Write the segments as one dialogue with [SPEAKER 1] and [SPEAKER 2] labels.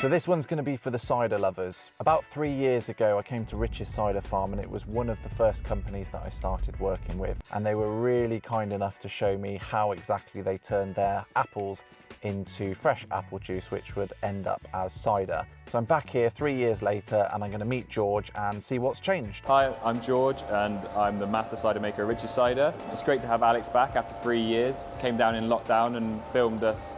[SPEAKER 1] So this one's going to be for the cider lovers. About 3 years ago I came to Rich's Cider Farm, and it was one of the first companies that I started working with, and they were really kind enough to show me how exactly they turned their apples into fresh apple juice, which would end up as cider. So I'm back here 3 years later, and I'm going to meet George and see what's changed.
[SPEAKER 2] Hi, I'm George and I'm the master cider maker at Rich's Cider. It's great to have Alex back after 3 years. Came down in lockdown and filmed us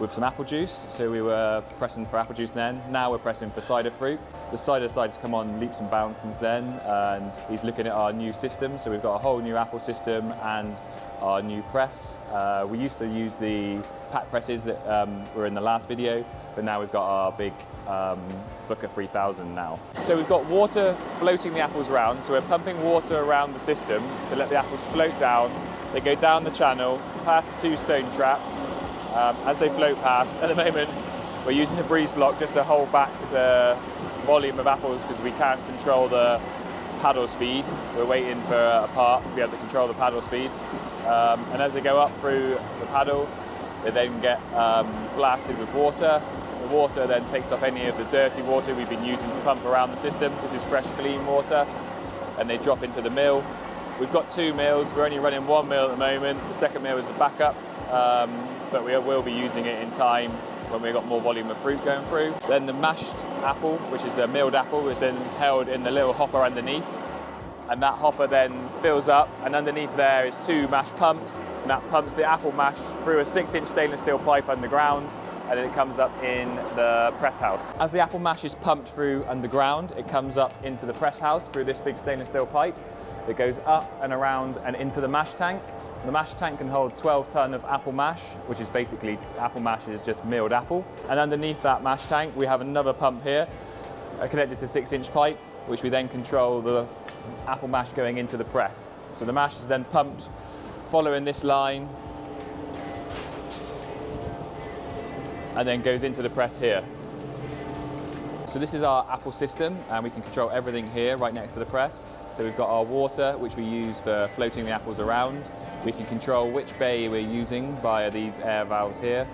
[SPEAKER 2] with some apple juice. So we were pressing for apple juice then. Now we're pressing for cider fruit. The cider side's come on leaps and bounds since then, and he's looking at our new system. So we've got a whole new apple system and our new press. We used to use the pack presses that were in the last video, but now we've got our big Booker 3000 now. So we've got water floating the apples around. So we're pumping water around the system to let the apples float down. They go down the channel, past the 2 stone traps. As they float past, at the moment we're using a breeze block just to hold back the volume of apples because we can't control the paddle speed. We're waiting for a part to be able to control the paddle speed. And as they go up through the paddle, they then get blasted with water. The water then takes off any of the dirty water we've been using to pump around the system. This is fresh, clean water, and they drop into the mill. We've got 2 mills. We're only running 1 mill at the moment. The second mill is a backup. But we will be using it in time when we've got more volume of fruit going through. Then the mashed apple, which is the milled apple, is then held in the little hopper underneath. And that hopper then fills up, and underneath there is 2 mash pumps, and that pumps the apple mash through a 6-inch stainless steel pipe underground, and then it comes up in the press house. As the apple mash is pumped through underground, it comes up into the press house through this big stainless steel pipe. It goes up and around and into the mash tank. The mash tank can hold 12 tonne of apple mash, which is basically apple mash is just milled apple. And underneath that mash tank, we have another pump here, connected to a 6-inch pipe, which we then control the apple mash going into the press. So the mash is then pumped following this line, and then goes into the press here. So this is our apple system, and we can control everything here right next to the press. So we've got our water, which we use for floating the apples around. We can control which bay we're using via these air valves here.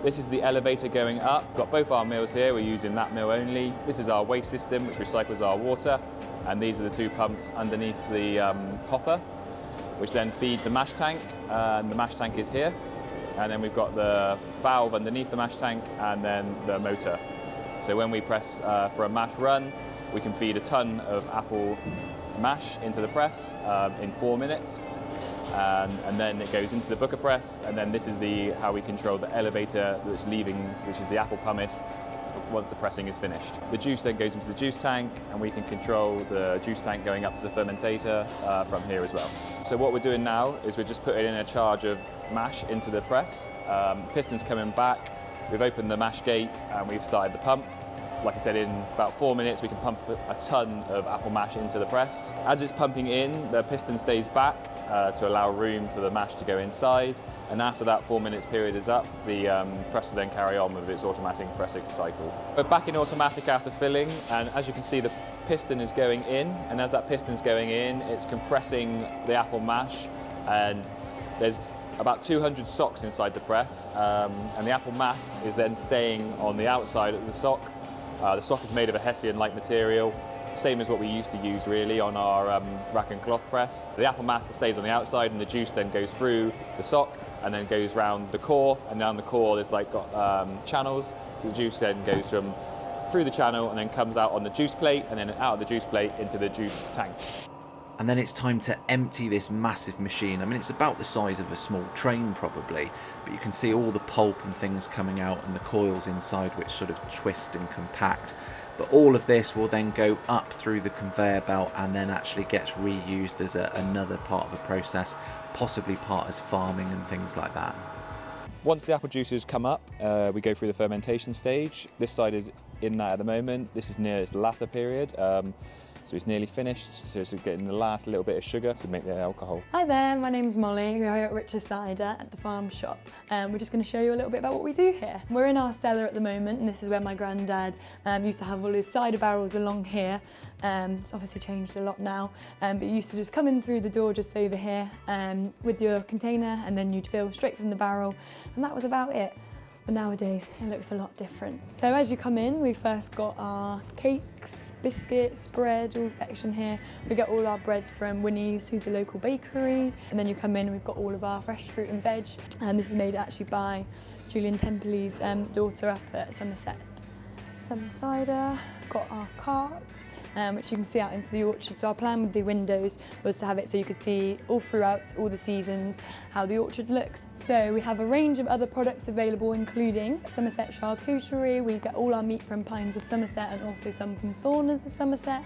[SPEAKER 2] This is the elevator going up. We've got both our mills here, we're using that mill only. This is our waste system, which recycles our water. And these are the 2 pumps underneath the hopper, which then feed the mash tank. And the mash tank is here. And then we've got the valve underneath the mash tank, and then the motor. So when we press for a mash run, we can feed a tonne of apple mash into the press in 4 minutes. And then it goes into the Booker press, and then this is how we control the elevator that's leaving, which is the apple pumice, once the pressing is finished. The juice then goes into the juice tank, and we can control the juice tank going up to the fermentator from here as well. So what we're doing now is we're just putting in a charge of mash into the press. Piston's coming back. We've opened the mash gate and we've started the pump. Like I said, in about 4 minutes we can pump a tonne of apple mash into the press. As it's pumping in, the piston stays back to allow room for the mash to go inside. And after that 4 minutes period is up, the press will then carry on with its automatic pressing cycle. We're back in automatic after filling, and as you can see, the piston is going in, and as that piston's going in, it's compressing the apple mash, and there's about 200 socks inside the press, and the apple mass is then staying on the outside of the sock. The sock is made of a Hessian-like material, same as what we used to use really on our rack and cloth press. The apple mass stays on the outside, and the juice then goes through the sock and then goes round the core, and down the core there's got channels, so the juice then goes through the channel and then comes out on the juice plate, and then out of the juice plate into the juice tank.
[SPEAKER 3] And then it's time to empty this massive machine. I mean, it's about the size of a small train probably, but you can see all the pulp and things coming out and the coils inside which sort of twist and compact. But all of this will then go up through the conveyor belt and then actually gets reused as another part of the process, possibly part as farming and things like that.
[SPEAKER 2] Once the apple juices come up, we go through the fermentation stage. This side is in that at the moment. This is near its latter period. So it's nearly finished, so it's getting the last little bit of sugar to make the alcohol.
[SPEAKER 4] Hi there, my name's Molly. We're here at Rich's Cider at the farm shop. We're just going to show you a little bit about what we do here. We're in our cellar at the moment, and this is where my granddad used to have all his cider barrels along here. It's obviously changed a lot now, but you used to just come in through the door just over here with your container, and then you'd fill straight from the barrel, and that was about it. But nowadays it looks a lot different. So as you come in, we first got our cakes, biscuits, bread, all section here. We get all our bread from Winnie's, who's a local bakery. And then you come in and we've got all of our fresh fruit and veg. And this is made actually by Julian Templey's daughter up at Somerset. Some cider, got our cart, which you can see out into the orchard. So our plan with the windows was to have it so you could see all throughout all the seasons how the orchard looks. So we have a range of other products available, including Somerset charcuterie. We get all our meat from Pines of Somerset and also some from Thorners of Somerset.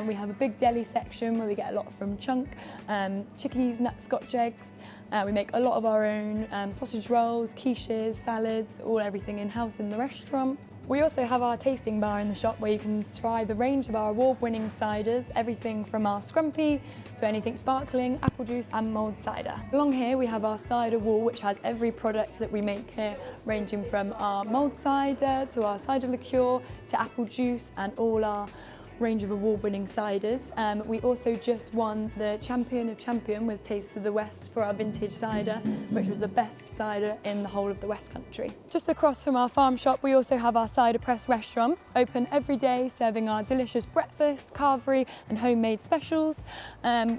[SPEAKER 4] We have a big deli section where we get a lot from chunk, chickies, nuts, Scotch eggs. We make a lot of our own sausage rolls, quiches, salads, everything in-house in the restaurant. We also have our tasting bar in the shop where you can try the range of our award-winning ciders, everything from our scrumpy to anything sparkling, apple juice and mulled cider. Along here we have our cider wall, which has every product that we make here, ranging from our mulled cider to our cider liqueur to apple juice and all our range of award-winning ciders. We also just won the Champion of Champion with Taste of the West for our vintage cider, which was the best cider in the whole of the West Country. Just across from our farm shop, we also have our cider press restaurant, open every day, serving our delicious breakfast, carvery and homemade specials.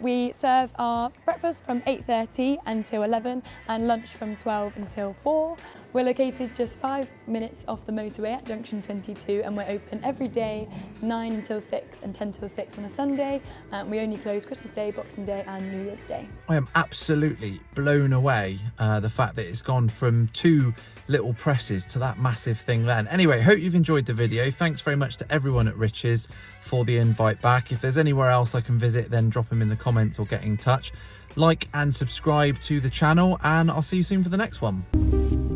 [SPEAKER 4] We serve our breakfast from 8:30 until 11 and lunch from 12 until 4. We're located just 5 minutes off the motorway at junction 22 and we're open every day 9 until 6 and 10 till 6 on a Sunday. We only close Christmas Day, Boxing Day and New Year's Day.
[SPEAKER 3] I am absolutely blown away the fact that it's gone from 2 little presses to that massive thing then. Anyway, hope you've enjoyed the video. Thanks very much to everyone at Rich's for the invite back. If there's anywhere else I can visit, then drop them in the comments or get in touch. Like and subscribe to the channel and I'll see you soon for the next one.